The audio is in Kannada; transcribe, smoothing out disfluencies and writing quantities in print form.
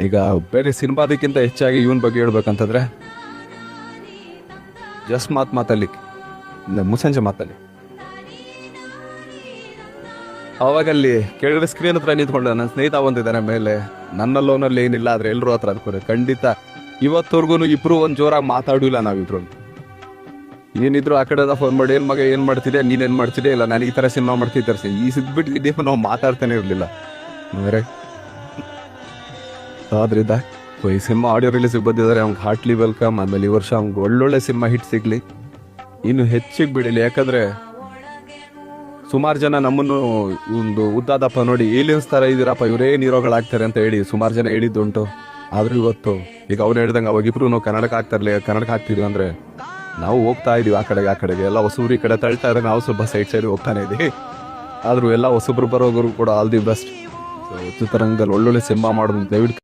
ಈಗ ಬೇರೆ ಸಿನಿಮಾದಕ್ಕಿಂತ ಹೆಚ್ಚಾಗಿ ಇವನ್ ಬಗ್ಗೆ ಹೇಳ್ಬೇಕಂತಂದ್ರೆ ಜಸ್ಟ್ ಮಾತಲ್ಲಿ ಮುಸಂಜೆ ಮಾತಲ್ಲಿ ಅವಾಗಲ್ಲಿ ಕೆಳಗಡೆ ಸ್ಕ್ರೀನ್ ಹತ್ರ ನಿಂತ್ಕೊಂಡು ನನ್ನ ಸ್ನೇಹಿತ ಬಂದಿದ್ದಾನೆ ಮೇಲೆ, ನನ್ನ ಲೋನಲ್ಲಿ ಏನಿಲ್ಲ ಆದ್ರೆ ಎಲ್ಲರೂ ಹತ್ರ ಅನ್ಕೋರೆ. ಖಂಡಿತ ಇವತ್ತವರೆಗೂ ಇಬ್ರು ಒಂದ್ ಜೋರಾಗಿ ಮಾತಾಡಿಲ್ಲ ನಾವಿಬ್ರು. ಏನಿದ್ರು ಆ ಕಡೆ ಫೋನ್ ಮಾಡಿ ಏನ್ ಮಗ ಏನ್ ಮಾಡ್ತಿದ್ದೆ, ನೀನೇನ್ ಮಾಡ್ತಿದ್ದೆ, ಇಲ್ಲ ನಾನು ಈ ತರ ಸಿನಿಮಾ ಮಾಡ್ತಿದ್ದೆ, ಈ ಸಿದ್ಬಿಟ್ಟಿದ್ದೀವಿ ನಾವು ಮಾತಾಡ್ತಾನೆ ಇರ್ಲಿಲ್ಲ ಬೇರೆ. ಆದ್ರಿಂದ ಈ ಸಿನಿಮಾ ಆಡಿಯೋ ರಿಲೀಸ್ ಬಂದಿದ್ದಾರೆ, ಅವ್ನಿಗೆ ಹಾರ್ಟ್ಲಿ ವೆಲ್ಕಮ್. ಆಮೇಲೆ ಈ ವರ್ಷ ಅವ್ನಿಗೆ ಒಳ್ಳೊಳ್ಳೆ ಸಿನಿಮಾ ಹಿಟ್ ಸಿಗ್ಲಿ, ಇನ್ನು ಹೆಚ್ಚಿಗೆ ಬಿಡಲಿ. ಯಾಕಂದ್ರೆ ಸುಮಾರು ಜನ ನಮ್ಮನ್ನು ಒಂದು ಉದ್ದಾದಪ್ಪ ನೋಡಿ ಏಲಿಯನ್ಸ್ ತರ ಇದೀರಪ್ಪ, ಇವರೇ ಹೀರೋಗಳಾಗ್ತಾರೆ ಅಂತ ಹೇಳಿ ಸುಮಾರು ಜನ ಹೇಳಿದ್ದುಂಟು. ಆದ್ರೂ ಇವತ್ತು ಈಗ ಅವ್ನು ಹೇಳ್ದಂಗೆ ಅವಾಗಿಬ್ರು ನಾವು ಕನ್ನಡಕ್ಕೆ ಆಗ್ತಿದ್ವಿ ಅಂದ್ರೆ ನಾವು ಹೋಗ್ತಾ ಇದೀವಿ ಆ ಕಡೆಗೆ ಎಲ್ಲ ಹೊಸಬ್ರು ಈ ಕಡೆ ತಳ್ತಾ ಇದ್ರೆ ನಾವು ಸ್ವಲ್ಪ ಸೈಡ್ ಹೋಗ್ತಾನೆ ಇದೀವಿ. ಆದ್ರೂ ಎಲ್ಲ ಹೊಸಬ್ರು ಬರೋರು ಕೂಡ ಆಲ್ ದಿ ಬೆಸ್ಟ್. ಚಿತ್ರರಂಗದಲ್ಲಿ ಒಳ್ಳೊಳ್ಳೆ ಸಿನಿಮಾ ಮಾಡೋದು ದಯವಿಟ್ಟು